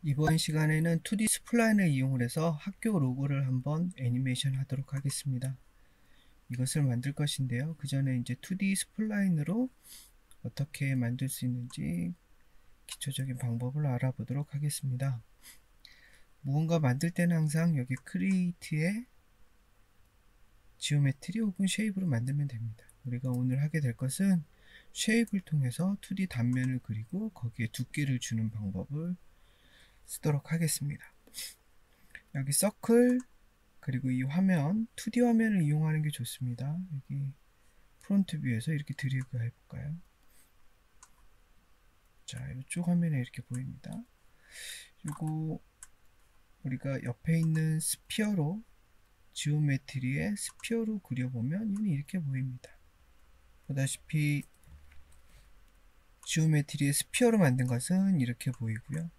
이번 시간에는 2D 스플라인을 이용을 해서 학교 로고를 한번 애니메이션 하도록 하겠습니다. 이것을 만들 것인데요. 그 전에 이제 2D 스플라인으로 어떻게 만들 수 있는지 기초적인 방법을 알아보도록 하겠습니다. 무언가 만들 때는 항상 여기 크리에이트에 지오메트리 혹은 쉐입으로 만들면 됩니다. 우리가 오늘 하게 될 것은 쉐입을 통해서 2D 단면을 그리고 거기에 두께를 주는 방법을 쓰도록 하겠습니다. 여기 서클 그리고 이 화면 2D 화면을 이용하는 게 좋습니다. 여기 프론트 뷰에서 이렇게 드래그 해볼까요? 자, 이쪽 화면에 이렇게 보입니다. 그리고 우리가 옆에 있는 스피어로 지오메트리에 스피어로 그려보면 얘는 이렇게 보입니다. 보다시피 지오메트리의 스피어로 만든 것은 이렇게 보이고요.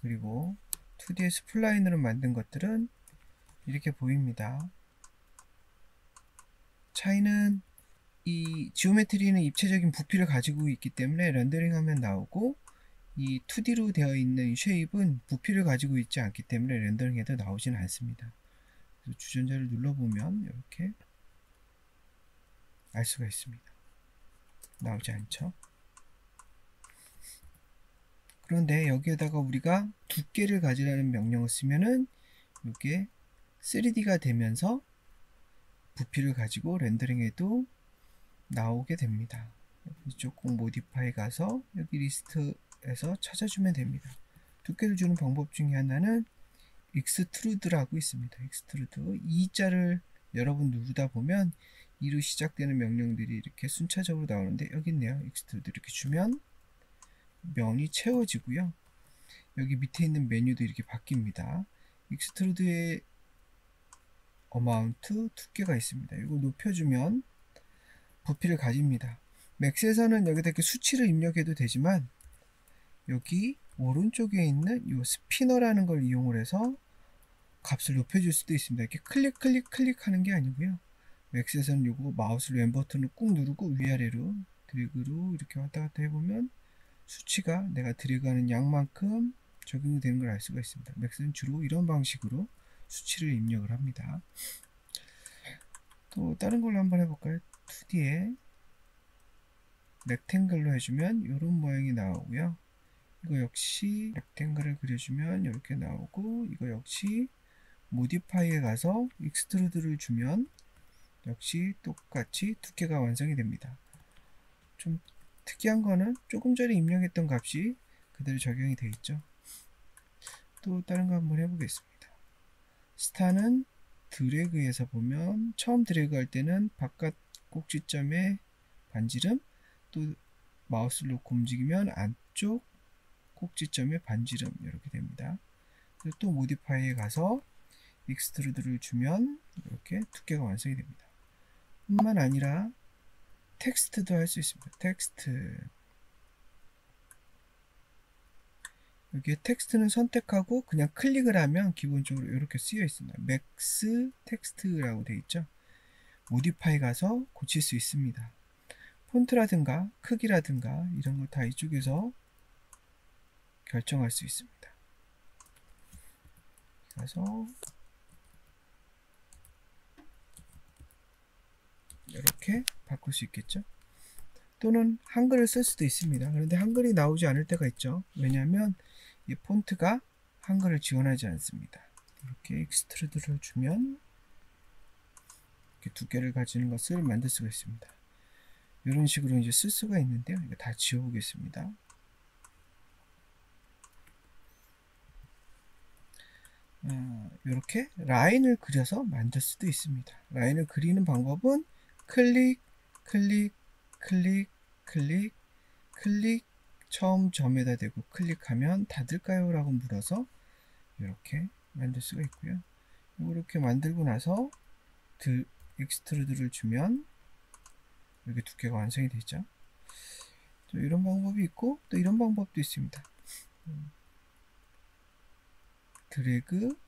그리고 2D의 스플라인으로 만든 것들은 이렇게 보입니다. 차이는 이 지오메트리는 입체적인 부피를 가지고 있기 때문에 렌더링하면 나오고 이 2D로 되어 있는 이 쉐입은 부피를 가지고 있지 않기 때문에 렌더링해도 나오진 않습니다. 그래서 주전자를 눌러보면 이렇게 알 수가 있습니다. 나오지 않죠? 그런데 여기에다가 우리가 두께를 가지라는 명령을 쓰면은 이게 3D가 되면서 부피를 가지고 렌더링해도 나오게 됩니다. 이쪽 꼭 모디파이 가서 여기 리스트에서 찾아주면 됩니다. 두께를 주는 방법 중에 하나는 익스트루드라고 있습니다. 익스트루드 E자를 여러분 누르다 보면 E로 시작되는 명령들이 이렇게 순차적으로 나오는데 여기 있네요. 익스트루드 이렇게 주면 면이 채워지고요. 여기 밑에 있는 메뉴도 이렇게 바뀝니다. 익스트루드의 어마운트 두께가 있습니다. 이거 높여주면 부피를 가집니다. 맥스에서는 여기다 이렇게 수치를 입력해도 되지만 여기 오른쪽에 있는 이 스피너라는 걸 이용을 해서 값을 높여줄 수도 있습니다. 이렇게 클릭 하는 게 아니고요. 맥스에서는 요거 마우스로 왼 버튼을 꾹 누르고 위아래로 드래그로 이렇게 왔다 갔다 해보면 수치가 내가 드래그하는 양만큼 적용이 되는 걸 알 수가 있습니다. 맥스는 주로 이런 방식으로 수치를 입력을 합니다. 또 다른 걸로 한번 해볼까요? 2D에 렉탱글로 해주면 이런 모양이 나오고요. 이거 역시 렉탱글을 그려주면 이렇게 나오고, 이거 역시 모디파이에 가서 익스트루드를 주면 역시 똑같이 두께가 완성이 됩니다. 좀 특이한 거는 조금 전에 입력했던 값이 그대로 적용이 되어 있죠. 또 다른 거 한번 해보겠습니다. 스타는 드래그해서 보면 처음 드래그 할 때는 바깥 꼭지점에 반지름, 또 마우스를 놓고 움직이면 안쪽 꼭지점에 반지름 이렇게 됩니다. 그리고 또 모디파이에 가서 익스트루드를 주면 이렇게 두께가 완성이 됩니다. 뿐만 아니라 텍스트도 할 수 있습니다. 텍스트, 여기에 텍스트는 선택하고 그냥 클릭을 하면 기본적으로 이렇게 쓰여 있습니다. 맥스 텍스트라고 되어 있죠. 모디파이 가서 고칠 수 있습니다. 폰트라든가 크기라든가 이런 거 다 이쪽에서 결정할 수 있습니다. 그래서 이렇게 바꿀 수 있겠죠. 또는 한글을 쓸 수도 있습니다. 그런데 한글이 나오지 않을 때가 있죠. 왜냐하면 이 폰트가 한글을 지원하지 않습니다. 이렇게 익스트루드를 주면 이렇게 두께를 가지는 것을 만들 수가 있습니다. 이런 식으로 이제 쓸 수가 있는데요. 이거 다 지워보겠습니다. 이렇게 라인을 그려서 만들 수도 있습니다. 라인을 그리는 방법은 클릭, 클릭, 클릭, 클릭, 클릭, 처음 점에다 대고 클릭하면 닫을까요? 라고 물어서 이렇게 만들 수가 있고요. 이렇게 만들고 나서 익스트루드를 주면 이렇게 두께가 완성이 되죠. 또 이런 방법이 있고 또 이런 방법도 있습니다. 드래그,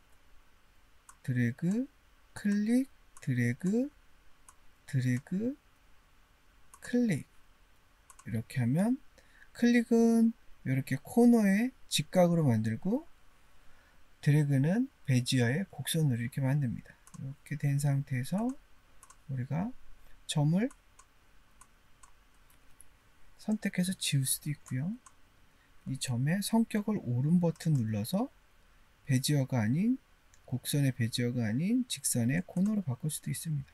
드래그, 클릭, 드래그, 드래그, 클릭. 이렇게 하면 클릭은 이렇게 코너에 직각으로 만들고 드래그는 베지어의 곡선으로 이렇게 만듭니다. 이렇게 된 상태에서 우리가 점을 선택해서 지울 수도 있고요. 이 점의 성격을 오른 버튼 눌러서 베지어가 아닌 곡선의 베지어가 아닌 직선의 코너로 바꿀 수도 있습니다.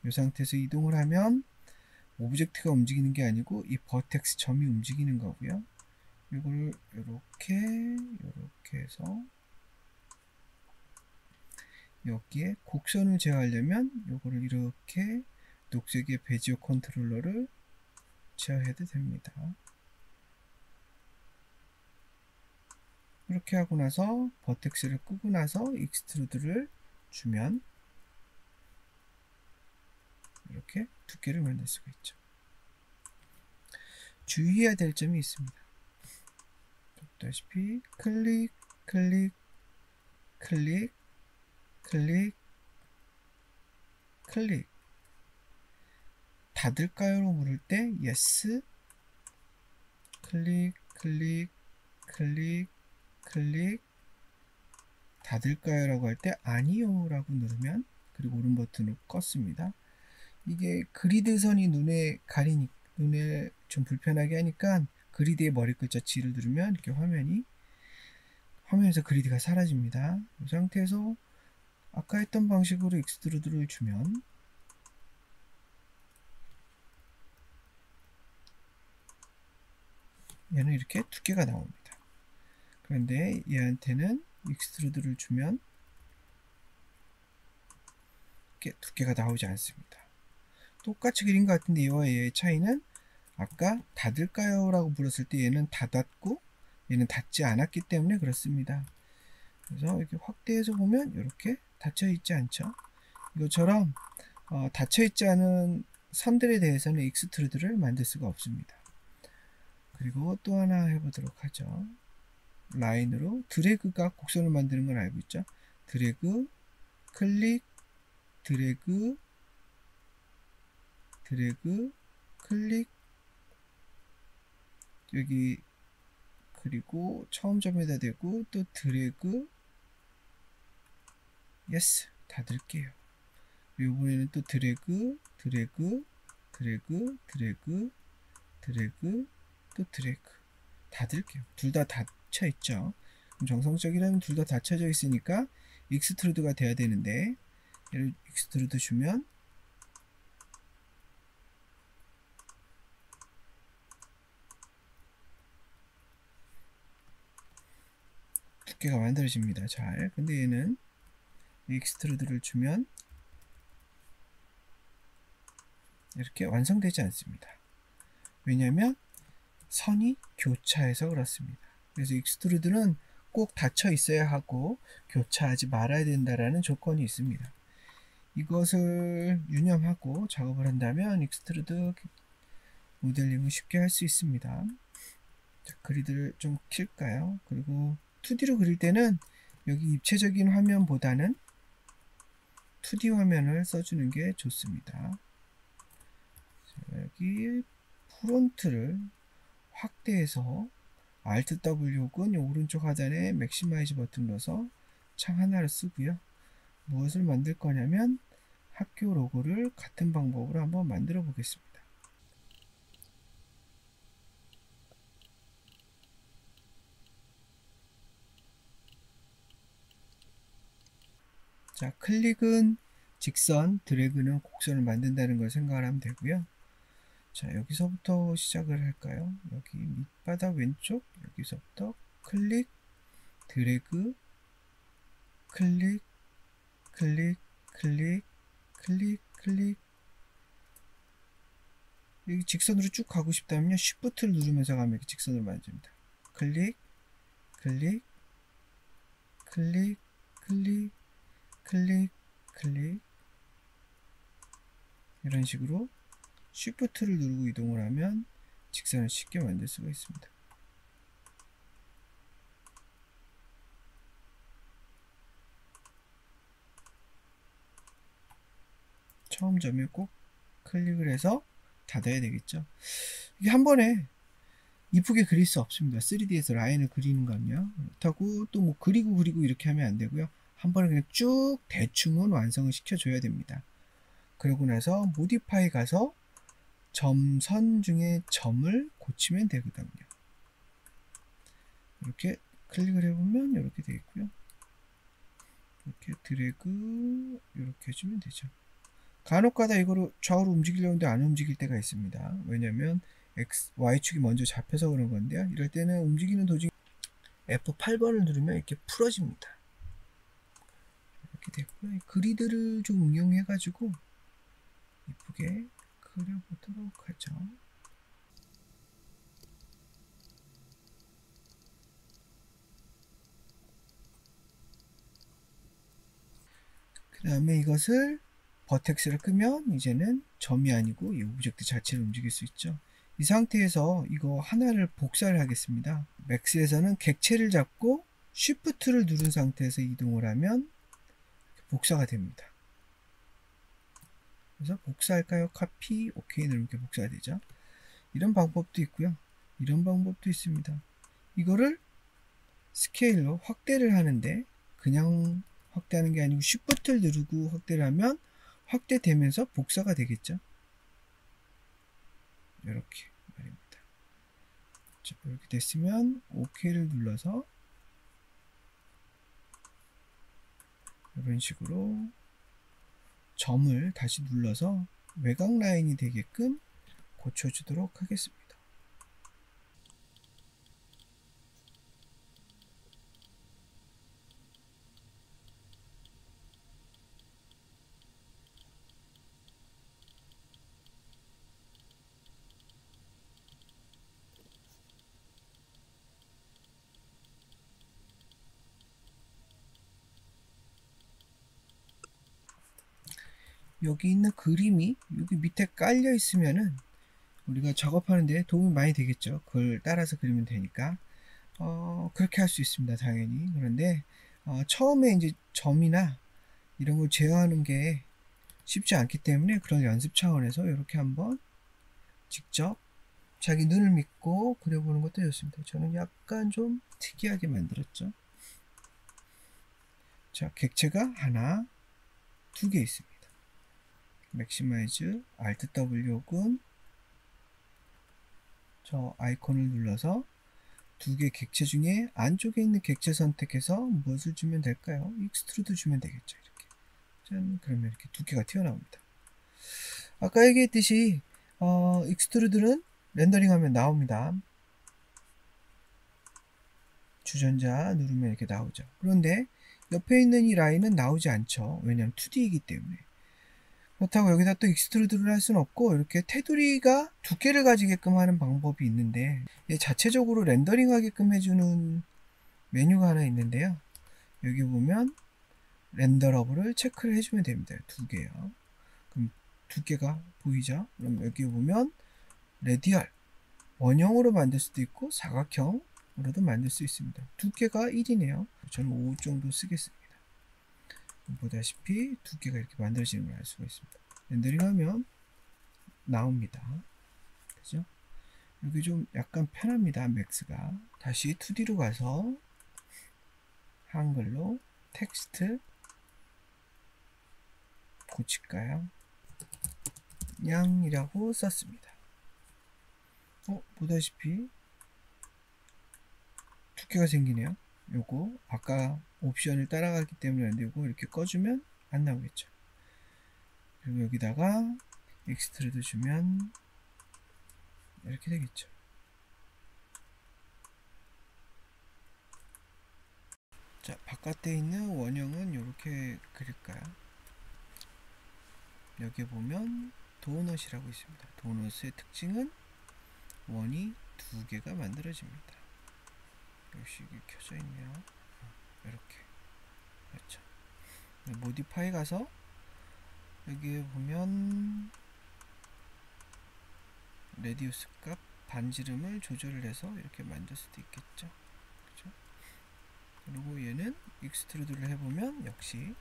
이 상태에서 이동을 하면 오브젝트가 움직이는 게 아니고 이 버텍스 점이 움직이는 거고요. 이걸 이렇게 해서 여기에 곡선을 제어하려면 이거를 이렇게 녹색의 베지어 컨트롤러를 제어해도 됩니다. 이렇게 하고 나서 버텍스를 끄고 나서 익스트루드를 주면 이렇게 두께를 만들 수가 있죠. 주의해야 될 점이 있습니다. 보다시피 클릭, 클릭, 클릭, 클릭, 클릭. 닫을까요로 물을 때 yes, 클릭, 클릭, 클릭, 클릭. 닫을까요? 라고 할 때 아니요 라고 누르면, 그리고 오른 버튼을 껐습니다. 이게 그리드선이 눈에 좀 불편하게 하니까 그리드의 머리 글자 G를 누르면 이렇게 화면에서 그리드가 사라집니다. 이 상태에서 아까 했던 방식으로 익스트루드를 주면 얘는 이렇게 두께가 나옵니다. 그런데 얘한테는 익스트루드를 주면 이렇게 두께가 나오지 않습니다. 똑같이 그린 것 같은데 얘와 얘의 차이는 아까 닫을까요? 라고 물었을 때 얘는 닫았고 얘는 닫지 않았기 때문에 그렇습니다. 그래서 이렇게 확대해서 보면 이렇게 닫혀 있지 않죠. 이것처럼 닫혀 있지 않은 선들에 대해서는 익스트루드를 만들 수가 없습니다. 그리고 또 하나 해보도록 하죠. 라인으로 드래그가 곡선을 만드는 걸 알고 있죠. 드래그, 클릭, 드래그, 드래그, 클릭. 여기 그리고 처음 점에다 대고 또 드래그, 예스, 닫을게요. 이번에는 또 드래그, 드래그, 드래그, 드래그, 드래그, 또 드래그. 닫을게요. 둘 다 닫혀 있죠. 정성적이라면 둘 다 닫혀져 있으니까 익스트루드가 돼야 되는데, 얘를 익스트루드 주면 두께가 만들어집니다. 잘. 근데 얘는 익스트루드를 주면 이렇게 완성되지 않습니다. 왜냐하면 선이 교차해서 그렇습니다. 그래서 익스트루드는 꼭 닫혀 있어야 하고 교차하지 말아야 된다라는 조건이 있습니다. 이것을 유념하고 작업을 한다면 익스트루드 모델링을 쉽게 할 수 있습니다. 자, 그리드를 좀 킬까요? 그리고 2D로 그릴 때는 여기 입체적인 화면보다는 2D 화면을 써주는 게 좋습니다. 자, 여기 프론트를 확대해서 Alt W 혹은 오른쪽 하단에 맥시마이즈 버튼 눌러서 창 하나를 쓰고요. 무엇을 만들 거냐면 학교 로고를 같은 방법으로 한번 만들어 보겠습니다. 자, 클릭은 직선, 드래그는 곡선을 만든다는 걸 생각을 하면 되고요. 자, 여기서부터 시작을 할까요? 여기 밑바닥 왼쪽, 여기서부터 클릭, 드래그, 클릭, 클릭, 클릭, 클릭, 클릭. 여기 직선으로 쭉 가고 싶다면요, Shift를 누르면서 가면 이렇게 직선으로 만듭니다. 클릭, 클릭, 클릭, 클릭, 클릭, 클릭. 이런 식으로 Shift를 누르고 이동을 하면 직선을 쉽게 만들 수가 있습니다. 처음 점에 꼭 클릭을 해서 닫아야 되겠죠. 이게 한 번에 이쁘게 그릴 수 없습니다. 3D에서 라인을 그리는 건요. 그렇다고 또 뭐 그리고 이렇게 하면 안 되고요. 한 번에 그냥 쭉 대충은 완성을 시켜줘야 됩니다. 그러고 나서 모디파이 가서 점선 중에 점을 고치면 되거든요. 이렇게 클릭을 해보면 이렇게 되어 있고요. 이렇게 드래그 이렇게 해주면 되죠. 간혹가다 이거를 좌우로 움직이려는데 안 움직일 때가 있습니다. 왜냐면 Y축이 먼저 잡혀서 그런 건데요. 이럴 때는 움직이는 도중에 F8번을 누르면 이렇게 풀어집니다. 이렇게 됐고요. 그리드를 좀 응용해 가지고 이쁘게 그려보도록 하죠. 그 다음에 이것을 버텍스를 끄면 이제는 점이 아니고 이 오브젝트 자체를 움직일 수 있죠. 이 상태에서 이거 하나를 복사를 하겠습니다. 맥스에서는 객체를 잡고 쉬프트를 누른 상태에서 이동을 하면 복사가 됩니다. 그래서 복사할까요? 카피, 오케이 누르면 이렇게 복사가 되죠. 이런 방법도 있고요. 이런 방법도 있습니다. 이거를 스케일로 확대를 하는데 그냥 확대하는 게 아니고 쉬프트를 누르고 확대를 하면 확대되면서 복사가 되겠죠. 이렇게 말입니다. 자, 이렇게 됐으면 OK를 눌러서 이런 식으로 점을 다시 눌러서 외곽 라인이 되게끔 고쳐주도록 하겠습니다. 여기 있는 그림이 여기 밑에 깔려 있으면은 우리가 작업하는데 도움이 많이 되겠죠. 그걸 따라서 그리면 되니까 그렇게 할 수 있습니다. 당연히. 그런데 처음에 이제 점이나 이런 걸 제어하는 게 쉽지 않기 때문에 그런 연습 차원에서 이렇게 한번 직접 자기 눈을 믿고 그려보는 것도 좋습니다. 저는 약간 좀 특이하게 만들었죠. 자, 객체가 하나, 두 개 있습니다. 맥시마이즈 Alt W 혹은 저 아이콘을 눌러서 두 개 객체 중에 안쪽에 있는 객체 선택해서 무엇을 주면 될까요? 익스트루드 주면 되겠죠. 이렇게. 짠, 그러면 이렇게 두 개가 튀어나옵니다. 아까 얘기했듯이 익스트루드는 렌더링하면 나옵니다. 주전자 누르면 이렇게 나오죠. 그런데 옆에 있는 이 라인은 나오지 않죠. 왜냐하면 2D이기 때문에. 그렇다고 여기다 또 익스트루드를 할 수는 없고 이렇게 테두리가 두께를 가지게끔 하는 방법이 있는데 자체적으로 렌더링 하게끔 해주는 메뉴가 하나 있는데요. 여기 보면 렌더러블을 체크를 해주면 됩니다. 두 개요. 그럼 두께가 보이죠? 그럼 여기 보면 레디얼 원형으로 만들 수도 있고 사각형으로도 만들 수 있습니다. 두께가 1이네요. 저는 5 정도 쓰겠습니다. 보다시피 두께가 이렇게 만들어지는 걸 알 수가 있습니다. 렌더링하면 나옵니다. 그죠? 여기 좀 약간 편합니다. 맥스가. 다시 2D로 가서 한글로 텍스트 고칠까요? 양이라고 썼습니다. 보다시피 두께가 생기네요. 요거 아까 옵션을 따라가기 때문에 안 되고 이렇게 꺼주면 안 나오겠죠. 그리고 여기다가 익스트루드 주면 이렇게 되겠죠. 자, 바깥에 있는 원형은 이렇게 그릴까요? 여기 보면 도넛이라고 있습니다. 도넛의 특징은 원이 두 개가 만들어집니다. 역시 이게 켜져 있네요. 이렇게. 그렇죠. 모디파이 가서 여기 보면 레디우스 값 반지름을 조절을 해서 이렇게 만들 수도 있겠죠. 그렇죠? 그리고 얘는 익스트루드를 해보면 역시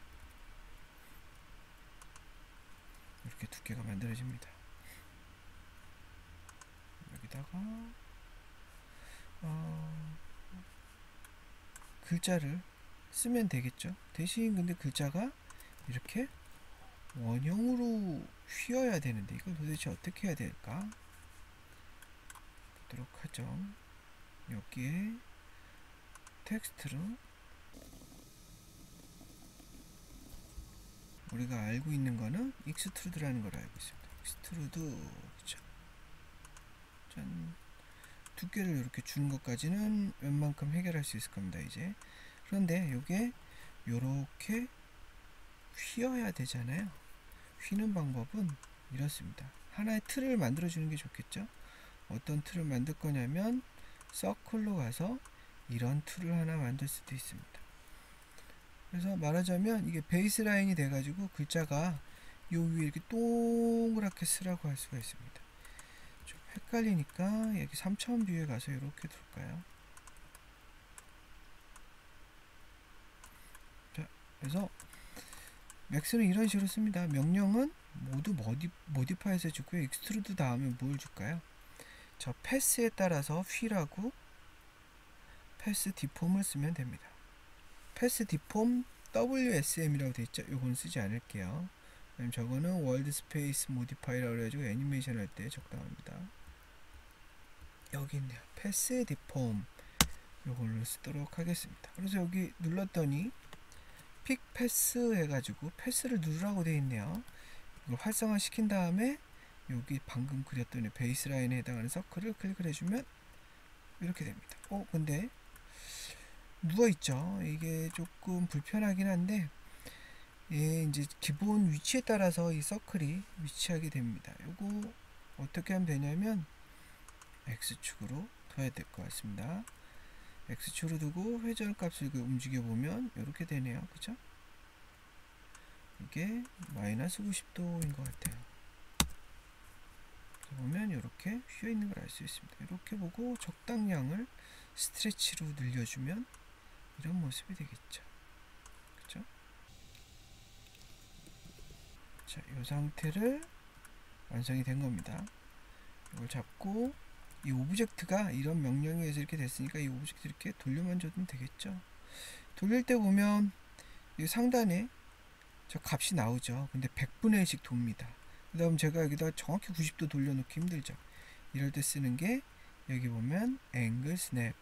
이렇게 두께가 만들어집니다. 여기다가 글자를 쓰면 되겠죠. 대신 근데 글자가 이렇게 원형으로 휘어야 되는데 이걸 도대체 어떻게 해야 될까? 보도록 하죠. 여기에 텍스트로 우리가 알고 있는 거는 익스트루드라는 걸 알고 있습니다. 익스트루드, 그쵸? 짠. 두께를 이렇게 주는 것까지는 웬만큼 해결할 수 있을 겁니다. 이제 그런데 이게 이렇게 휘어야 되잖아요. 휘는 방법은 이렇습니다. 하나의 틀을 만들어 주는 게 좋겠죠. 어떤 틀을 만들 거냐면 서클로 가서 이런 틀을 하나 만들 수도 있습니다. 그래서 말하자면 이게 베이스 라인이 돼 가지고 글자가 요 위에 이렇게 동그랗게 쓰라고 할 수가 있습니다. 좀 헷갈리니까 여기 3차원 뷰에 가서 이렇게 둘까요? 자, 그래서 맥스는 이런 식으로 씁니다. 명령은 모두 모디파이에서 주고요. 익스트루드 다음에 뭘 줄까요? 저 패스에 따라서 휠하고 패스 디폼을 쓰면 됩니다. 패스 디폼 WSM이라고 되어 있죠. 요건 쓰지 않을게요. 왜냐면 저거는 월드 스페이스 모디파이라고 해가지고 애니메이션 할 때 적당합니다. 여기 있네요. 패스 디폼 요걸로 쓰도록 하겠습니다. 그래서 여기 눌렀더니 픽 패스 해가지고 패스를 누르라고 되어 있네요. 이걸 활성화 시킨 다음에 여기 방금 그렸던 베이스라인에 해당하는 서클을 클릭을 해주면 이렇게 됩니다. 근데 누워있죠. 이게 조금 불편하긴 한데 이제 기본 위치에 따라서 이 서클이 위치하게 됩니다. 요거 어떻게 하면 되냐면 X축으로 둬야 될 것 같습니다. X축으로 두고 회전값을 움직여 보면 이렇게 되네요. 그죠? 이게 마이너스 90도인 것 같아요. 보면 이렇게 휘어 있는 걸 알 수 있습니다. 이렇게 보고 적당량을 스트레치로 늘려주면 이런 모습이 되겠죠. 그죠? 자, 이 상태를 완성이 된 겁니다. 이걸 잡고 이 오브젝트가 이런 명령에 의해서 이렇게 됐으니까 이 오브젝트 이렇게 돌려만 줘도 되겠죠. 돌릴 때 보면 이 상단에 저 값이 나오죠. 근데 100분의 1씩 돕니다. 그 다음 제가 여기다 정확히 90도 돌려놓기 힘들죠. 이럴 때 쓰는 게 여기 보면 앵글 스냅,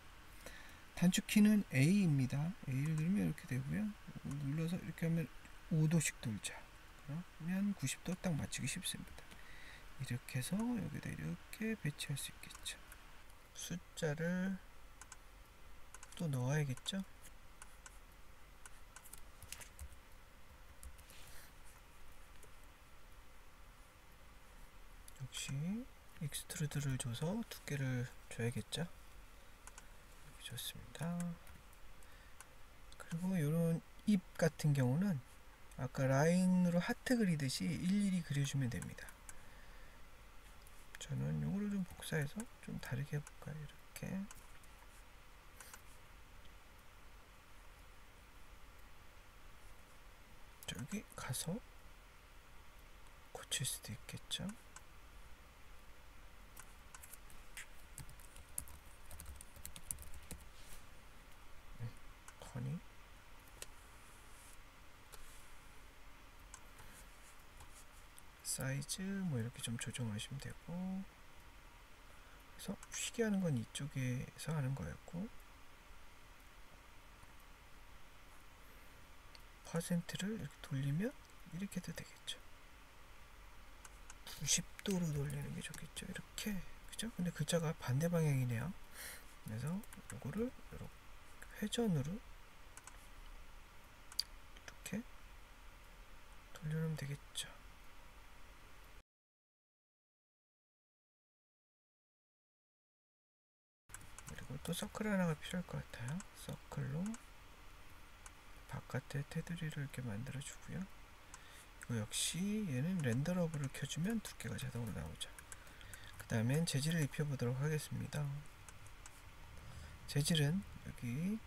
단축키는 A입니다. A를 누르면 이렇게 되고요. 눌러서 이렇게 하면 5도씩 돌자. 그러면 90도 딱 맞추기 쉽습니다. 이렇게 해서 여기다 이렇게 배치할 수 있겠죠. 숫자를 또 넣어야겠죠. 역시 익스트루드를 줘서 두께를 줘야겠죠. 좋습니다. 그리고 이런 입 같은 경우는 아까 라인으로 하트 그리듯이 일일이 그려주면 됩니다. 저는 요거를 좀 복사해서 좀 다르게 해볼까요? 이렇게 저기 가서 고칠 수도 있겠죠. 커니 사이즈 뭐 이렇게 좀 조정하시면 되고, 그래서 쉬게 하는 건 이쪽에서 하는 거였고, 퍼센트를 이렇게 돌리면 이렇게 해도 되겠죠. 90도로 돌리는 게 좋겠죠. 이렇게, 그죠? 근데 글자가 반대 방향이네요. 그래서 이거를 이렇게 회전으로 이렇게 돌려놓으면 되겠죠. 그리고 또 서클 하나가 필요할 것 같아요. 서클로 바깥에 테두리를 이렇게 만들어 주고요. 이거 역시 얘는 렌더러브를 켜주면 두께가 자동으로 나오죠. 그 다음엔 재질을 입혀보도록 하겠습니다. 재질은 여기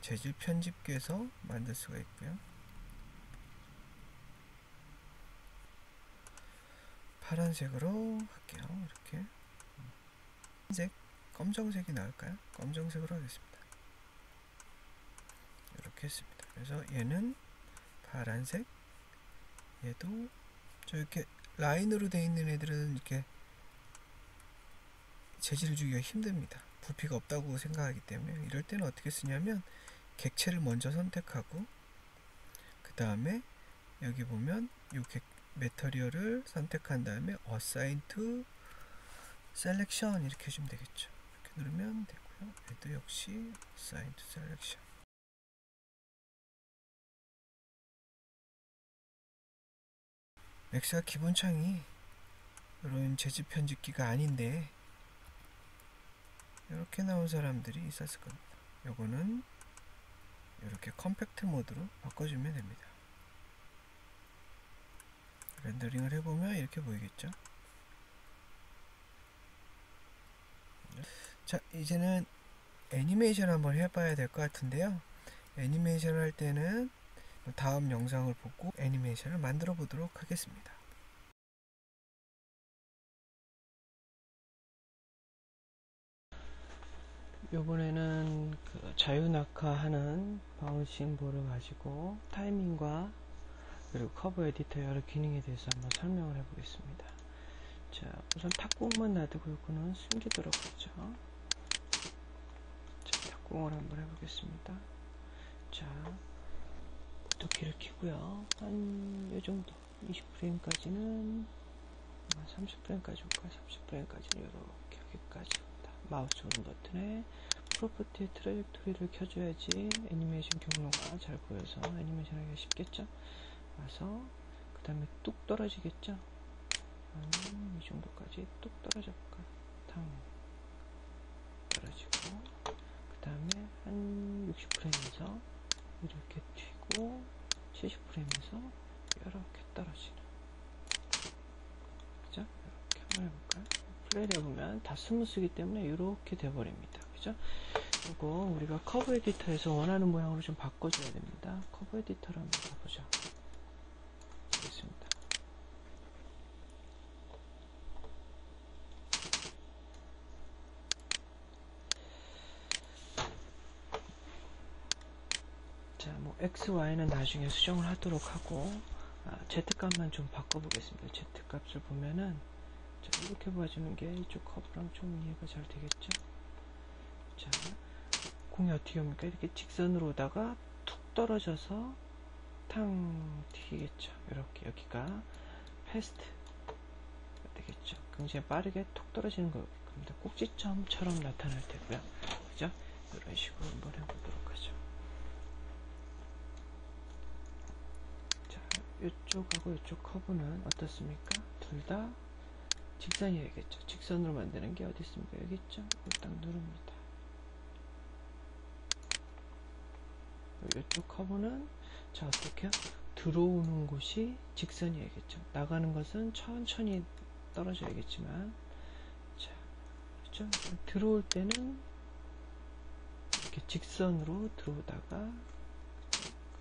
재질 편집기에서 만들 수가 있고요. 파란색으로 할게요. 이렇게 흰색 검정색이 나을까요? 검정색으로 하겠습니다. 이렇게 했습니다. 그래서 얘는 파란색, 얘도 저 이렇게 라인으로 되어 있는 애들은 이렇게 재질을 주기가 힘듭니다. 부피가 없다고 생각하기 때문에. 이럴 때는 어떻게 쓰냐면 객체를 먼저 선택하고 그 다음에 여기 보면 이 메터리얼을 선택한 다음에 Assign to Selection 이렇게 해주면 되겠죠. 이렇게 누르면 되고요. 얘도 역시 Assign to Selection. 맥스가 기본 창이 이런 재질 편집기가 아닌데 이렇게 나온 사람들이 있었을 겁니다. 요거는 이렇게 컴팩트 모드로 바꿔주면 됩니다. 렌더링을 해보면 이렇게 보이겠죠. 자, 이제는 애니메이션 한번 해봐야 될 것 같은데요. 애니메이션 할 때는 다음 영상을 보고 애니메이션을 만들어 보도록 하겠습니다. 요번에는 그 자유낙하하는 바운싱 볼을 가지고 타이밍과 그리고 커브 에디터 여러 기능에 대해서 한번 설명을 해보겠습니다. 자, 우선 탁구공만 놔두고 이거는 숨기도록 하죠. 자, 탁구공을 한번 해보겠습니다. 자, 오토키를 키고요. 한 요정도 20프레임까지는 30프레임까지 올까? 30프레임까지는 이렇게 여기까지 온다. 마우스 오른 버튼에 프로퍼티의 트레젝토리를 켜줘야지 애니메이션 경로가 잘 보여서 애니메이션 하기가 쉽겠죠. 와서 그 다음에 뚝 떨어지겠죠. 이 정도까지 뚝 떨어져볼까? 탕 떨어지고 그 다음에 한 60프레임에서 이렇게 튀고 70프레임에서 이렇게 떨어지는, 그죠? 이렇게 한번 해볼까요? 플레이를 해보면 다 스무스기 때문에 이렇게 돼버립니다. 그죠? 이거 우리가 커브 에디터에서 원하는 모양으로 좀 바꿔줘야 됩니다. 커브 에디터를 한번 가보죠. 알겠습니다. 자, 뭐 X, Y는 나중에 수정을 하도록 하고 Z값만 좀 바꿔보겠습니다. Z값을 보면은 자, 이렇게 봐주는 게 이쪽 커브랑 좀 이해가 잘 되겠죠? 자, 공이 어떻게 옵니까? 이렇게 직선으로 오다가 툭 떨어져서 탕 튀겠죠. 이렇게 여기가 패스트 되겠죠. 굉장히 빠르게 툭 떨어지는 겁니다. 꼭지점처럼 나타날 테고요. 그죠? 이런 식으로 한번 해보도록 하죠. 자, 이쪽하고 이쪽 커브는 어떻습니까? 둘 다 직선이어야겠죠. 직선으로 만드는 게 어디 있습니까? 여기 있죠? 이걸 딱 누릅니다. 이쪽 커브는 자, 어떻게요? 들어오는 곳이 직선이어야겠죠. 나가는 것은 천천히 떨어져야겠지만, 자, 그렇죠? 들어올 때는 이렇게 직선으로 들어오다가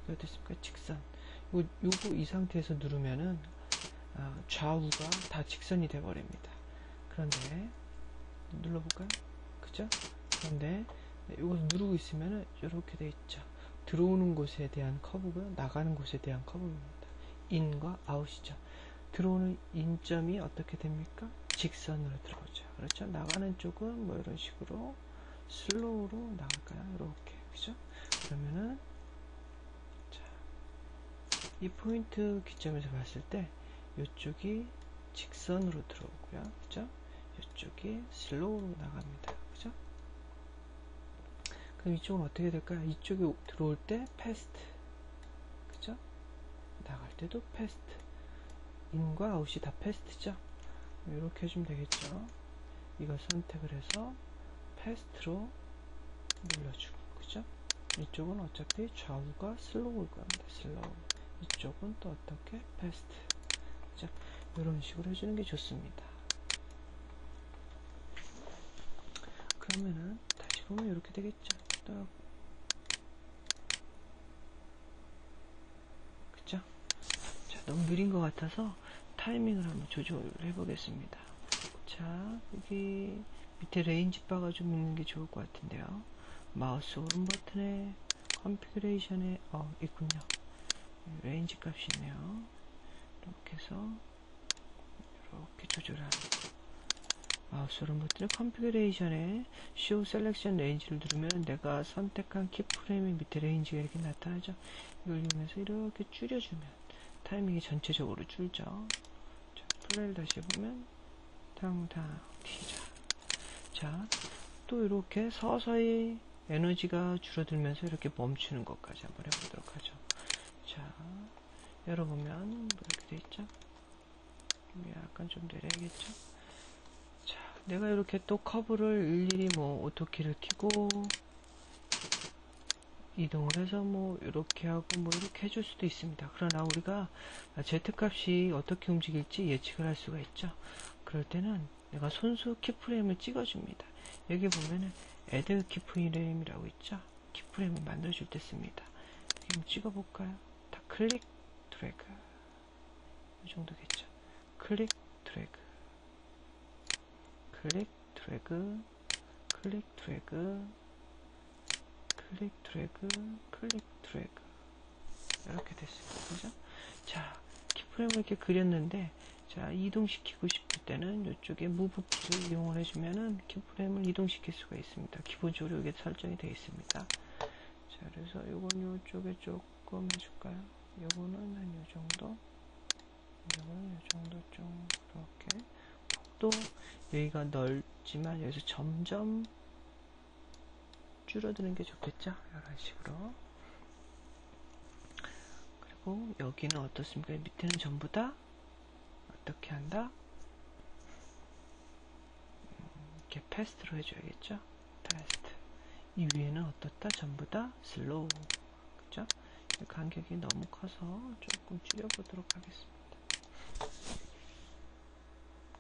그게 어디 있습니까? 직선. 요거 이 상태에서 누르면은 좌우가 다 직선이 돼 버립니다. 그런데 눌러볼까요? 그죠? 그런데 이것을 누르고 있으면은 이렇게 돼 있죠. 들어오는 곳에 대한 커브고요, 나가는 곳에 대한 커브입니다. 인과 아웃이죠. 들어오는 인점이 어떻게 됩니까? 직선으로 들어오죠. 그렇죠? 나가는 쪽은 뭐 이런 식으로 슬로우로 나갈까요? 이렇게, 그죠? 그러면은 자, 이 포인트 기점에서 봤을 때 이쪽이 직선으로 들어오고요, 그죠? 이쪽이 슬로우로 나갑니다, 그죠? 그럼 이쪽은 어떻게 될까요? 이쪽이 들어올 때 패스트, 그죠? 나갈 때도 패스트. 인과 아웃이 다 패스트죠? 이렇게 해주면 되겠죠? 이걸 선택을 해서 패스트로 눌러주고, 그죠? 이쪽은 어차피 좌우가 슬로우일 겁니다. 슬로우. 이쪽은 또 어떻게? 패스트. 그죠? 이런 식으로 해주는 게 좋습니다. 그러면은 다시 보면 이렇게 되겠죠? 딱. 그죠? 자, 너무 느린 것 같아서 타이밍을 한번 조절을 해보겠습니다. 자, 여기 밑에 레인지 바가 좀 있는 게 좋을 것 같은데요. 마우스 오른 버튼에 컨피그레이션에 있군요. 레인지 값이 있네요. 이렇게 해서 이렇게 조절하는 거. 마우스 오른 버튼에 컨피그레이션에 Show Selection Range를 누르면 내가 선택한 키프레임의 밑에 레인지가 이렇게 나타나죠. 이걸 이용해서 이렇게 줄여주면 타이밍이 전체적으로 줄죠. 자, 플레이를 다시 해보면 당당 튀자. 자, 또 이렇게 서서히 에너지가 줄어들면서 이렇게 멈추는 것까지 한번 해보도록 하죠. 자, 열어보면 뭐 이렇게 돼 있죠. 약간 좀 내려야겠죠. 자, 내가 이렇게 또 커브를 일일이 뭐 오토키를 켜고 이동을 해서 뭐 이렇게 하고 뭐 이렇게 해줄 수도 있습니다. 그러나 우리가 Z 값이 어떻게 움직일지 예측을 할 수가 있죠. 그럴 때는 내가 손수 키프레임을 찍어줍니다. 여기 보면은 Add 키프레임이라고 있죠. 키프레임을 만들어줄 때 씁니다. 여기 한번 찍어볼까요? 다 클릭 드래그 이 정도겠죠. 클릭 드래그 클릭 드래그 클릭 드래그 클릭 드래그 클릭 드래그 이렇게 됐습니다. 그죠? 자, 키프레임을 이렇게 그렸는데 자, 이동시키고 싶을 때는 이쪽에 무브 키를 이용을 해주면은 키프레임을 이동시킬 수가 있습니다. 기본적으로 이게 설정이 되어 있습니다. 자, 그래서 요건 이쪽에 조금 해줄까요? 요거는 한 요 정도, 요거는 요 정도 좀 이렇게 폭도 여기가 넓지만 여기서 점점 줄어드는 게 좋겠죠? 이런 식으로. 그리고 여기는 어떻습니까? 밑에는 전부 다 어떻게 한다? 이렇게 패스트로 해줘야겠죠? 패스트. 이 위에는 어떻다? 전부 다 슬로우. 그죠? 간격이 너무 커서 조금 줄여보도록 하겠습니다.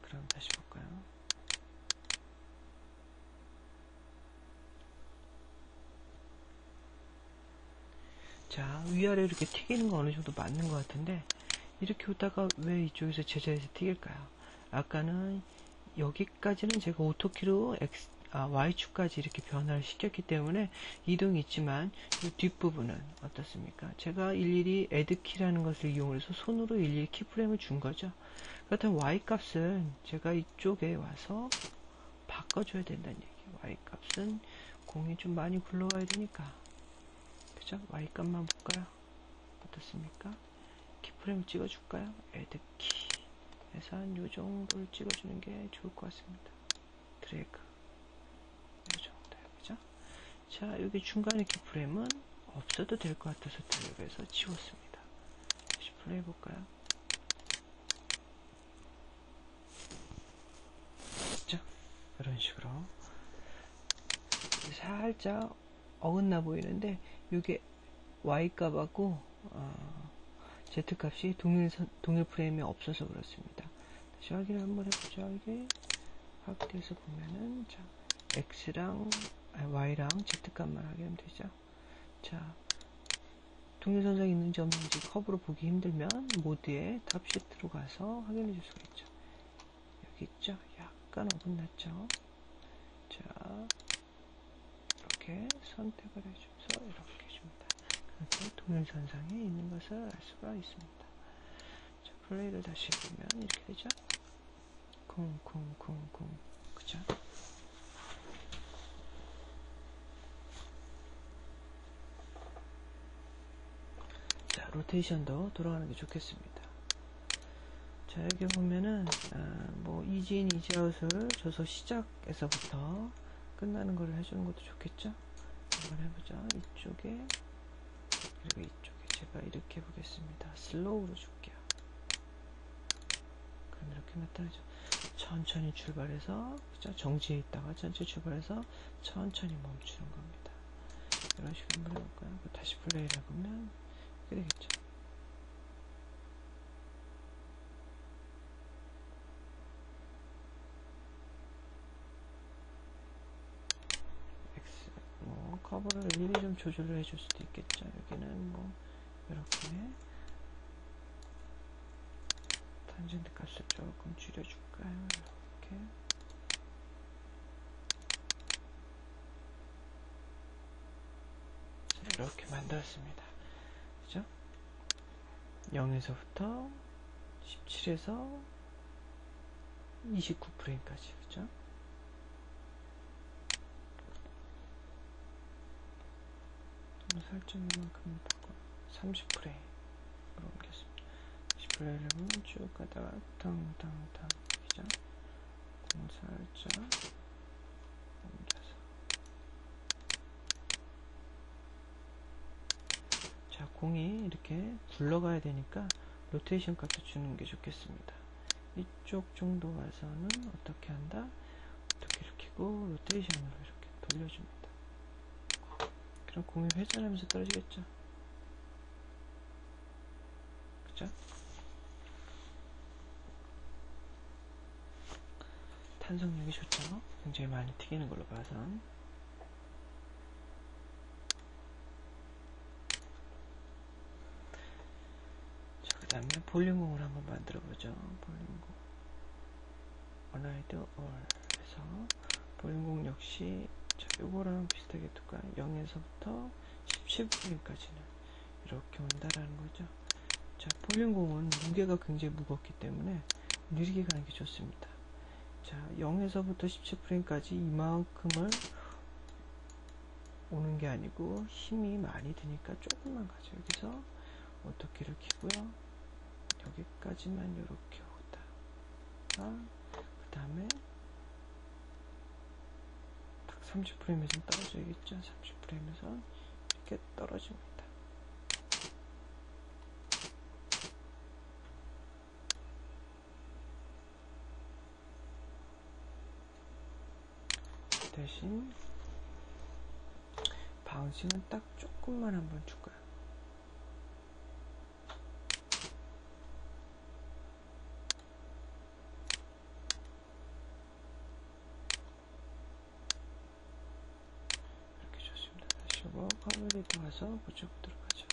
그럼 다시 볼까요? 자, 위아래 이렇게 튀기는 거 어느 정도 맞는 것 같은데 이렇게 오다가 왜 이쪽에서 제자리에서 튀길까요? 아까는 여기까지는 제가 오토키로 Y축까지 이렇게 변화를 시켰기 때문에 이동이 있지만 이 뒷부분은 어떻습니까? 제가 일일이 Add키라는 것을 이용해서 손으로 일일이 키프레임을 준 거죠. 그렇다면 Y값은 제가 이쪽에 와서 바꿔줘야 된다는 얘기예요. Y값은 공이 좀 많이 굴러와야 되니까 그죠? Y값만 볼까요? 어떻습니까? 키프레임을 찍어줄까요? Add키 해서 한 요정도를 찍어주는 게 좋을 것 같습니다. 드래그 요정도 그죠? 자, 여기 중간에 키프레임은 없어도 될 것 같아서 드래그해서 지웠습니다. 다시 플레이 해볼까요? 그죠? 이런 식으로 살짝 어긋나 보이는데 이게 Y값하고 Z값이 동일 프레임이 없어서 그렇습니다. 다시 확인을 한번 해보죠. 이게 확대해서 보면은 자, X랑 Y랑 Z값만 확인하면 되죠. 자, 동일선상이 있는지 없는지 커브로 보기 힘들면 모드에 탑 시트로 가서 확인해 줄 수가 있죠. 여기 있죠? 약간 어긋났죠? 자, 이렇게 선택을 해주면서 이렇게 해줍니다. 그래서 동일선상에 있는 것을 알 수가 있습니다. 자, 플레이를 다시 보면 이렇게 되죠? 쿵쿵쿵쿵 그죠? 자, 로테이션도 돌아가는 게 좋겠습니다. 자, 여기 보면은 뭐 이지인 이지아웃을 줘서 시작에서부터 끝나는 걸 해주는 것도 좋겠죠? 한번 해보죠. 이쪽에 그리고 이쪽에 제가 이렇게 해보겠습니다. 슬로우로 줄게요. 그럼 이렇게 나타나죠. 천천히 출발해서 그죠? 정지해 있다가 천천히 출발해서 천천히 멈추는 겁니다. 이런 식으로 한번 해볼까요? 다시 플레이를 해보면 이렇게 되겠죠. 뭐 커버를 일일이 좀 조절을 해줄 수도 있겠죠. 여기는 뭐 이렇게 탄젠트 값을 조금 줄여줄까요? 이렇게 닿습니다. 그죠? 0에서부터 17에서 29프레임까지, 그죠? 살짝 이만큼 바꿔 30프레임으로 옮겼습니다. 10프레임을 쭉 가다가 탕탕탕, 그죠? 공 살짝 옮겨서. 자, 공이 이렇게 굴러가야 되니까 로테이션 값도 주는 게 좋겠습니다. 이쪽 정도 와서는 어떻게 한다? 어떻게 이렇게고 로테이션으로 이렇게 돌려줍니다. 그럼 공이 회전하면서 떨어지겠죠? 그죠? 탄성력이 좋죠? 굉장히 많이 튀기는 걸로 봐선. 자, 그 다음에 볼륨공을 한번 만들어 보죠. 볼륨공. 어나이드 얼에서 볼륨공 역시 자, 요거랑 비슷하게 둘까요? 0에서부터 17프레임까지는 이렇게 온다라는 거죠. 자, 볼륨공은 무게가 굉장히 무겁기 때문에 느리게 가는 게 좋습니다. 자, 0에서부터 17프레임까지 이만큼을 오는 게 아니고 힘이 많이 드니까 조금만 가죠. 여기서 오토키를 키고요. 여기까지만 이렇게 오다가 그 다음에 딱 30프레임에서 떨어져야겠죠. 30프레임에서 이렇게 떨어집니다. 대신 바운싱은 딱 조금만 한번 줄까요? 이렇게 좋습니다. 다시 한번 커뮤니티 와서 고쳐보도록 하죠.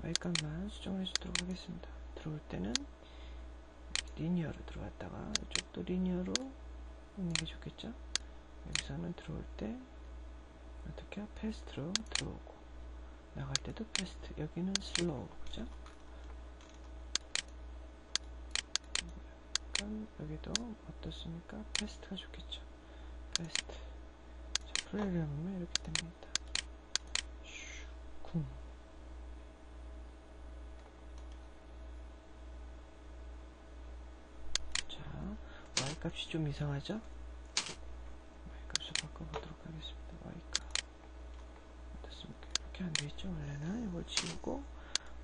와이값만 수정을 해주도록 하겠습니다. 들어올 때는 리니어로 들어왔다가 이쪽도 리니어로 있는 게 좋겠죠? 여기서는 들어올 때 어떻게 패스트로 들어오고 나갈 때도 패스트, 여기는 슬로우, 그죠? 약간 여기도 어떻습니까? 패스트가 좋겠죠? 패스트. 자, 플레이를 해보면 이렇게 됩니다. 쿵. 자, Y값이 좀 이상하죠? Y값을 바꿔보도록 하겠습니다. Y값. 어떻습니까? 이렇게 안 되겠죠? 원래는 이걸 지우고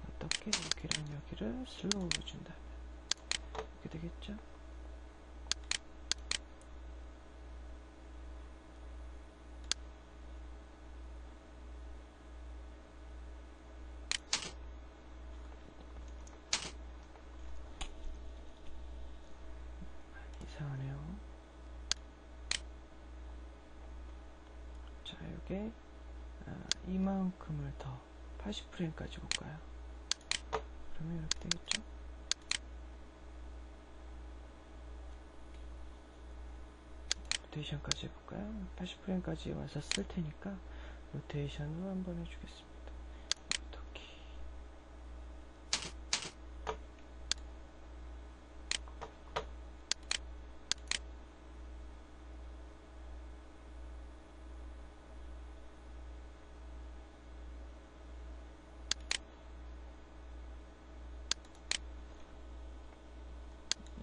어떻게 여기랑 여기를 슬로우로 준다면 이렇게 되겠죠? 이상하네요. 자, 요게 이만큼을 더 80프레임까지 볼까요? 그러면 이렇게 되겠죠? 로테이션까지 해볼까요? 80프레임까지 와서 쓸 테니까 로테이션으로 한번 해주겠습니다. 오토키.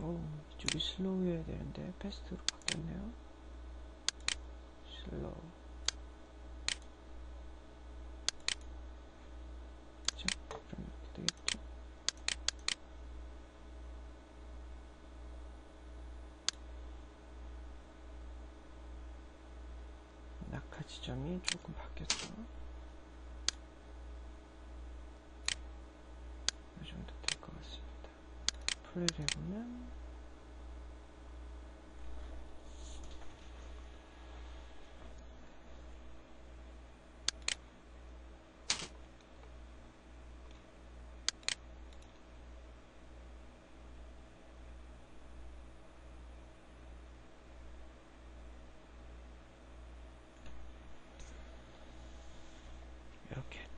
오, 이쪽이 슬로우여야 되는데 패스트로 바뀌었네요. 슬로우. 그쵸? 그럼 이렇게 되겠죠? 낙하 지점이 조금 바뀌었죠? 이 정도 될 것 같습니다. 플레이를 해보면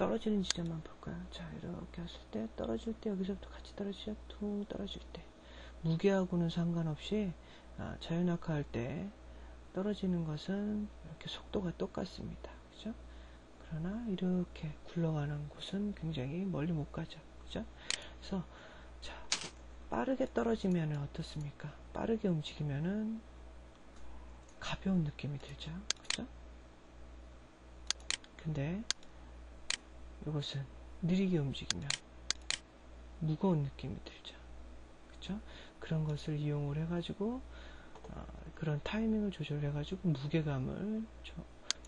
떨어지는 지점만 볼까요? 자, 이렇게 했을 때 떨어질 때 여기서부터 같이 떨어지죠. 툭 떨어질 때 무게하고는 상관없이 자연낙하 할 때 떨어지는 것은 이렇게 속도가 똑같습니다. 그죠? 그러나 이렇게 굴러가는 곳은 굉장히 멀리 못 가죠. 그죠? 그래서 자, 빠르게 떨어지면 어떻습니까? 빠르게 움직이면은 가벼운 느낌이 들죠. 그죠? 근데 이것은 느리게 움직이면 무거운 느낌이 들죠. 그죠? 그런 것을 이용을 해가지고 그런 타이밍을 조절해가지고 무게감을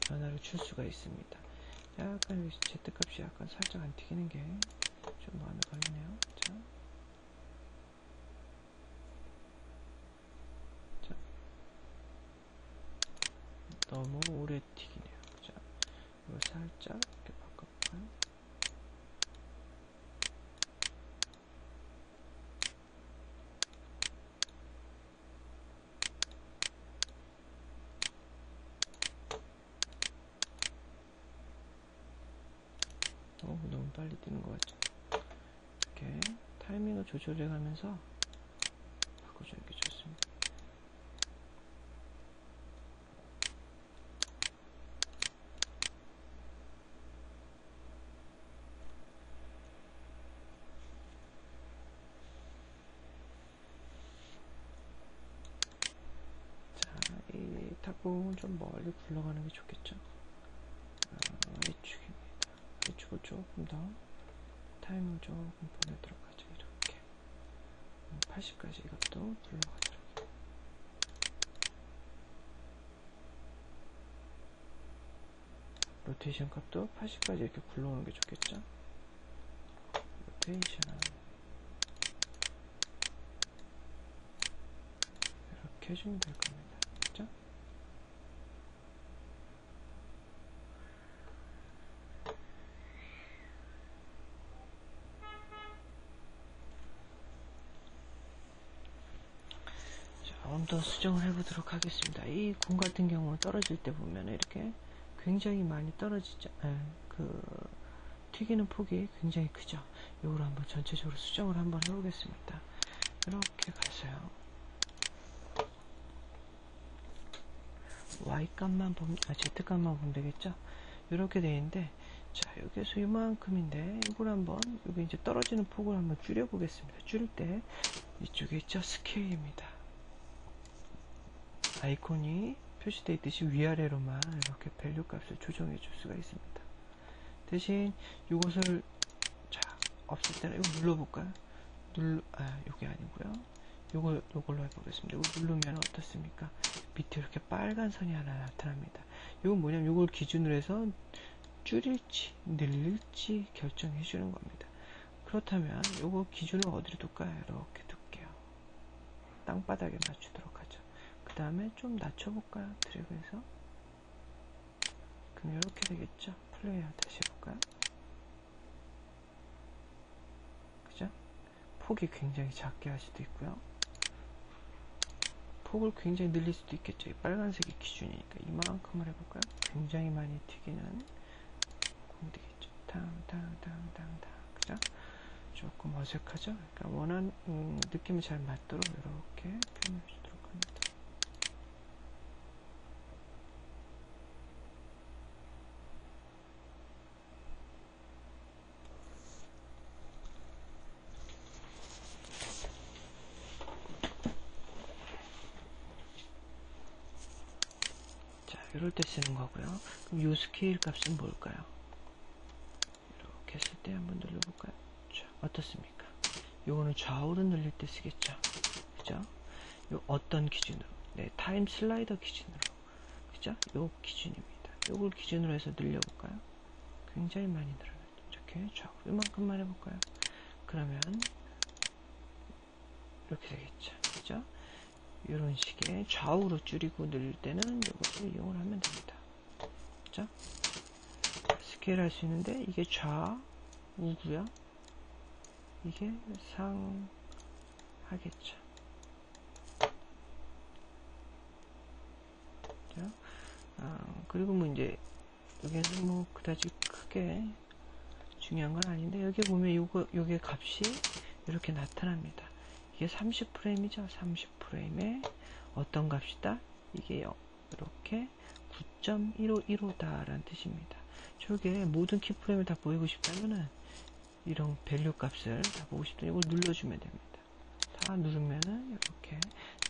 변화를 줄 수가 있습니다. 약간 Z값이 약간 살짝 안 튀기는 게 좀 마음에 걸리네요. 자. 자. 너무 오래 튀기네요. 자. 이거 살짝 이렇게 바꿔볼까요? 너무 빨리 뛰는 것 같죠? 이렇게 타이밍을 조절해 가면서 바꿔주는 게 좋습니다. 자, 이 탁구공은 좀 멀리 굴러가는 게 좋겠죠? H축입니다. H축을 조금 더 타이밍을 조금 보내도록 하죠. 이렇게 80까지 이것도 굴러가도록. 로테이션 값도 80까지 이렇게 굴러오는 게 좋겠죠? 로테이션 이렇게 해주면 될 겁니다. 그죠? 온도 수정을 해보도록 하겠습니다. 이 공 같은 경우는 떨어질 때 보면 이렇게 굉장히 많이 떨어지죠. 튀기는 폭이 굉장히 크죠. 이걸 한번 전체적으로 수정을 한번 해보겠습니다. 이렇게 가서요. Y 값만 보면, Z 값만 보면 되겠죠. 이렇게 되어 있는데, 자, 여기에서 이만큼인데, 이걸 한번, 여기 이제 떨어지는 폭을 한번 줄여보겠습니다. 줄일 때, 이쪽에 있죠. 스케일입니다. 아이콘이 표시되어 있듯이 위아래로만 이렇게 밸류 값을 조정해 줄 수가 있습니다. 대신 이것을 자 없앨 때는 이거 눌러볼까요? 이게 아니고요. 요걸로 해보겠습니다. 이거 누르면 어떻습니까? 밑에 이렇게 빨간 선이 하나 나타납니다. 이건 뭐냐면 이걸 기준으로 해서 줄일지 늘릴지 결정해 주는 겁니다. 그렇다면 이거 기준을 어디로 둘까요? 이렇게 둘게요. 땅바닥에 맞추도록 하죠. 그 다음에 좀 낮춰볼까요? 드래그해서. 그럼 이렇게 되겠죠? 플레이어 다시 해볼까요? 그죠? 폭이 굉장히 작게 할 수도 있고요. 폭을 굉장히 늘릴 수도 있겠죠. 이 빨간색이 기준이니까 이만큼을 해볼까요? 굉장히 많이 튀기는 공이 되겠죠. 탕탕탕탕탕. 그죠? 조금 어색하죠? 그러니까 원하는 느낌이 잘 맞도록 이렇게 표현해 주도록 합니다. 이럴 때 쓰는 거고요. 그럼 요 스케일 값은 뭘까요? 이렇게 했을 때 한번 눌러볼까요? 자, 어떻습니까? 요거는 좌우로 늘릴 때 쓰겠죠. 그죠? 요 어떤 기준으로? 네, 타임 슬라이더 기준으로. 그죠? 요 기준입니다. 요걸 기준으로 해서 늘려볼까요? 굉장히 많이 늘어나요. 이렇게 좌우로 이만큼만 해볼까요? 그러면 이렇게 되겠죠. 그죠? 이런 식의 좌우로 줄이고 늘릴 때는 이것을 이용을 하면 됩니다. 그죠? 스케일 할 수 있는데 이게 좌우고요. 이게 상하겠죠. 그리고 뭐 이제 여기는 뭐 그다지 크게 중요한 건 아닌데, 여기 보면 요게 값이 이렇게 나타납니다. 이게 30프레임이죠. 30프레임에 어떤 값이다? 이게 이렇게 9.1515다 라는 뜻입니다. 저게 모든 키프레임을 다 보이고 싶다면은 이런 밸류 값을 다 보고 싶다면 이걸 눌러주면 됩니다. 다 누르면은 이렇게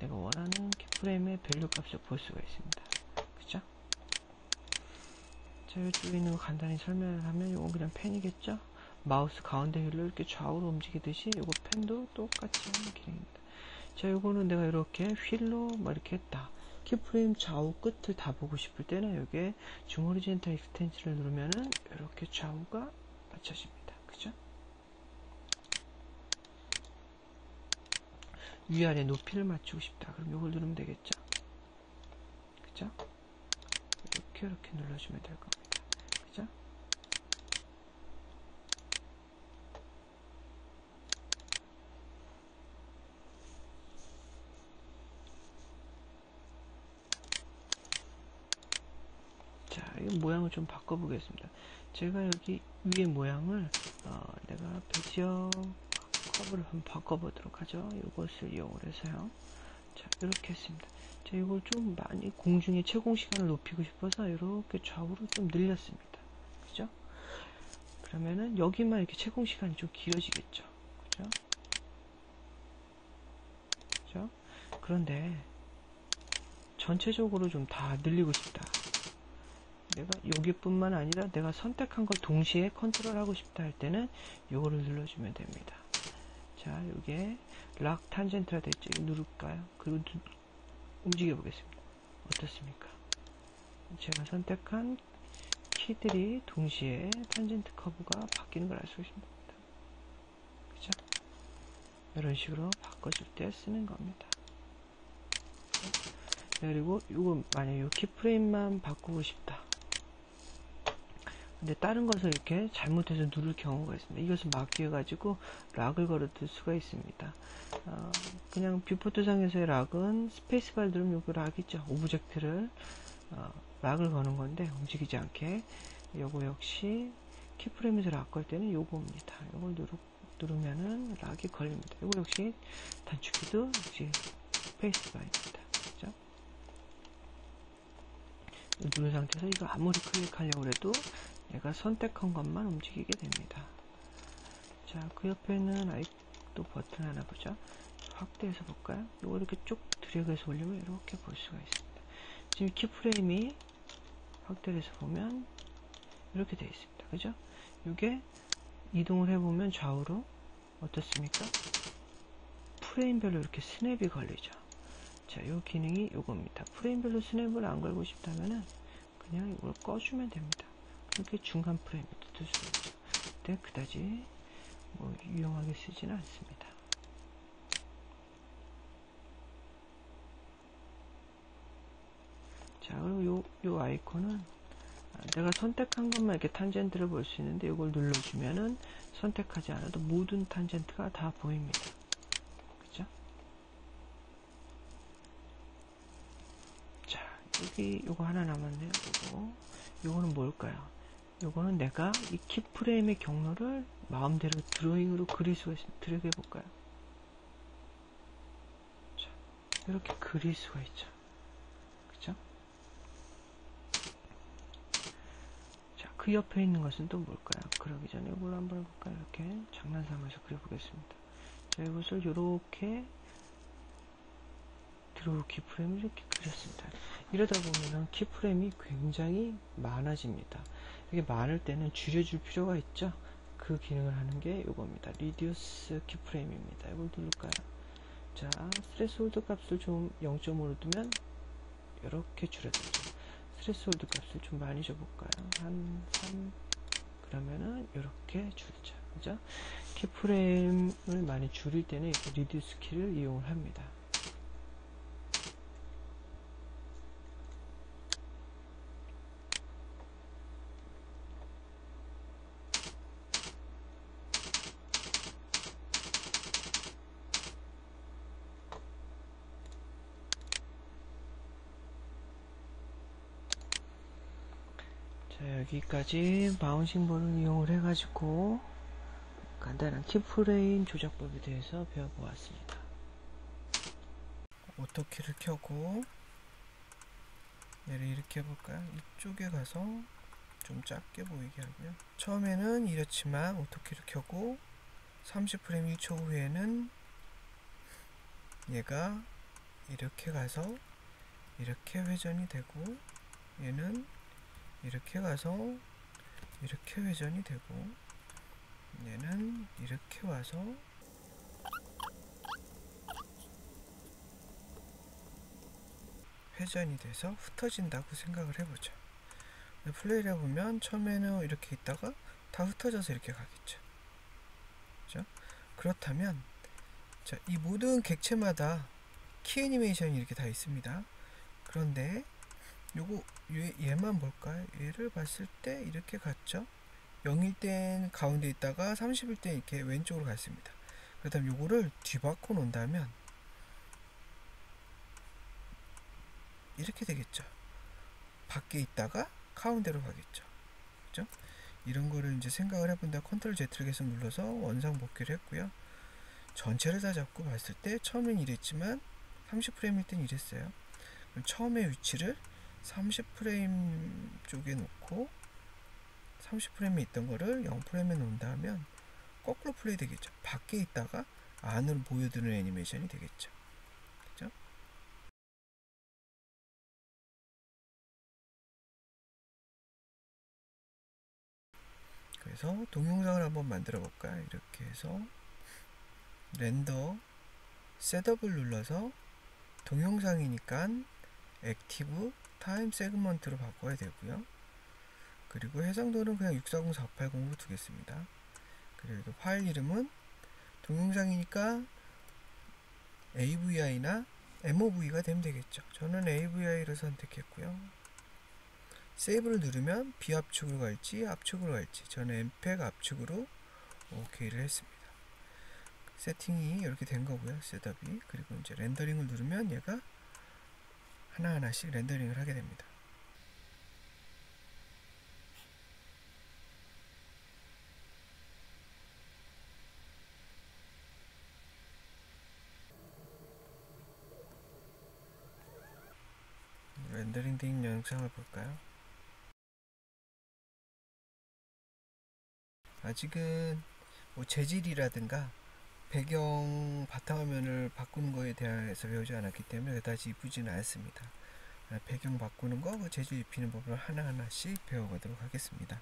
내가 원하는 키프레임의 밸류 값을 볼 수가 있습니다. 그죠? 자, 이쪽에 있는 거 간단히 설명을 하면 이건 그냥 펜이겠죠? 마우스 가운데 휠로 이렇게 좌우로 움직이듯이 이거 펜도 똑같이 하는 기능입니다. 자, 이거는 내가 이렇게 휠로 막 이렇게 했다. 키프레임 좌우 끝을 다 보고 싶을 때는 여기에 줌 호리젠탈 익스텐션을 누르면은 이렇게 좌우가 맞춰집니다. 그죠? 위아래 높이를 맞추고 싶다. 그럼 이걸 누르면 되겠죠? 그죠? 이렇게 눌러주면 될 겁니다. 그죠? 자, 이 모양을 좀 바꿔보겠습니다. 제가 여기 위에 모양을 내가 베지어 커브를 한번 바꿔보도록 하죠. 이것을 이용을 해서요. 자, 이렇게 했습니다. 자, 이걸 좀 많이 공중의 채공 시간을 높이고 싶어서 이렇게 좌우로 좀 늘렸습니다. 그죠? 그러면은 여기만 이렇게 채공 시간이 좀 길어지겠죠. 그죠? 그죠? 그런데 전체적으로 좀 다 늘리고 싶다. 내가 여기뿐만 아니라 내가 선택한 걸 동시에 컨트롤하고 싶다 할 때는 이거를 눌러주면 됩니다. 자, 이게 락 탄젠트라 됐죠? 이거 누를까요? 그리고 움직여 보겠습니다. 어떻습니까? 제가 선택한 키들이 동시에 탄젠트 커브가 바뀌는 걸 알 수 있습니다. 그죠? 이런 식으로 바꿔줄 때 쓰는 겁니다. 그리고 이거 만약에 이 키프레임만 바꾸고 싶다. 근데 다른 것을 이렇게 잘못해서 누를 경우가 있습니다. 이것을 막기 위해 가지고 락을 걸어둘 수가 있습니다. 그냥 뷰포트상에서의 락은 스페이스바를 누르면 요거 락이죠. 오브젝트를 락을 거는 건데 움직이지 않게. 요거 역시 키프레임에서 락 걸 때는 요거입니다. 요걸 누르면은 락이 걸립니다. 요거 역시 단축키도 역시 스페이스바입니다. 그죠? 누른 상태에서 이거 아무리 클릭하려고 해도 내가 선택한 것만 움직이게 됩니다. 자, 그 옆에는 또 버튼 하나 보죠. 확대해서 볼까요? 이거 이렇게 쭉 드래그해서 올리면 이렇게 볼 수가 있습니다. 지금 키프레임이 확대를 해서 보면 이렇게 되어 있습니다. 그죠? 이게 이동을 해보면 좌우로 어떻습니까? 프레임별로 이렇게 스냅이 걸리죠. 자, 이 기능이 이겁니다. 프레임별로 스냅을 안 걸고 싶다면은 그냥 이걸 꺼주면 됩니다. 이렇게 중간 프레임을 둘 수 있죠. 근데 그다지 유용하게 쓰지는 않습니다. 자, 그리고 요 아이콘은 내가 선택한 것만 이렇게 탄젠트를 볼 수 있는데 이걸 눌러주면은 선택하지 않아도 모든 탄젠트가 다 보입니다. 그죠? 자, 여기 요거 하나 남았네요. 요거는 뭘까요? 요거는 내가 이 키프레임의 경로를 마음대로 드로잉으로 그릴 수가 있습니다. 드래그 해볼까요? 자, 이렇게 그릴 수가 있죠. 그죠? 자, 그 옆에 있는 것은 또 뭘까요? 그러기 전에 이걸 한번 해볼까요? 이렇게 장난삼아서 그려보겠습니다. 자, 이것을 이렇게 드로우 키프레임을 이렇게 그렸습니다. 이러다 보면은 키프레임이 굉장히 많아집니다. 이게 많을 때는 줄여줄 필요가 있죠. 그 기능을 하는 게 이겁니다. 리듀스 키프레임입니다. 이걸 누를까요? 자, 스트레스홀드 값을 좀 0.5로 두면 이렇게 줄여들죠. 스트레스홀드 값을 좀 많이 줘볼까요? 한 3, 그러면은 이렇게 줄죠. 그죠? 키프레임을 많이 줄일 때는 이렇게 리듀스 키를 이용을 합니다. 자, 여기까지 바운싱볼을 이용을 해가지고 간단한 키프레임 조작법에 대해서 배워보았습니다. 오토키를 켜고 얘를 이렇게 해볼까요? 이쪽에 가서 좀 작게 보이게 하고요. 처음에는 이렇지만 오토키를 켜고 30프레임 1초 후에는 얘가 이렇게 가서 이렇게 회전이 되고, 얘는 이렇게 가서 이렇게 회전이 되고, 얘는 이렇게 와서 회전이 돼서 흩어진다고 생각을 해보죠. 플레이를 해보면 처음에는 이렇게 있다가 다 흩어져서 이렇게 가겠죠. 그렇죠? 그렇다면 자, 이 모든 객체마다 키 애니메이션이 이렇게 다 있습니다. 그런데 요거 얘만 볼까요? 얘를 봤을 때 이렇게 갔죠. 0일 땐 가운데 있다가 30일 땐 이렇게 왼쪽으로 갔습니다. 그렇다면 요거를 뒤바꿔 놓는다면 이렇게 되겠죠. 밖에 있다가 가운데로 가겠죠. 그죠? 이런 거를 이제 생각을 해본다. 컨트롤 Z를 계속 눌러서 원상 복귀를 했고요. 전체를 다 잡고 봤을 때 처음엔 이랬지만 30프레임일 땐 이랬어요. 그럼 처음에 위치를 30프레임 쪽에 놓고 30프레임에 있던 거를 0프레임에 놓는다면 거꾸로 플레이 되겠죠. 밖에 있다가 안으로 보여드는 애니메이션이 되겠죠. 그죠? 그래서 동영상을 한번 만들어 볼까요? 이렇게 해서 렌더 셋업을 눌러서 동영상이니까 액티브 타임 세그먼트로 바꿔야 되고요. 그리고 해상도는 그냥 640480으로 두겠습니다. 그리고 파일 이름은 동영상이니까 AVI나 MOV가 되면 되겠죠. 저는 AVI를 선택했고요. 세이브를 누르면 비압축으로 갈지 압축으로 갈지, 저는 MPEG 압축으로 OK를 했습니다. 세팅이 이렇게 된 거고요. 셋업이. 그리고 이제 렌더링을 누르면 얘가 하나하나씩 렌더링을 하게 됩니다. 렌더링 된 영상을 볼까요? 아직은 뭐 재질이라든가 배경 바탕화면을 바꾸는 거에 대해서 배우지 않았기 때문에 그다지 이쁘지는 않습니다. 배경 바꾸는 거, 재질 입히는 법을 하나하나씩 배워가도록 하겠습니다.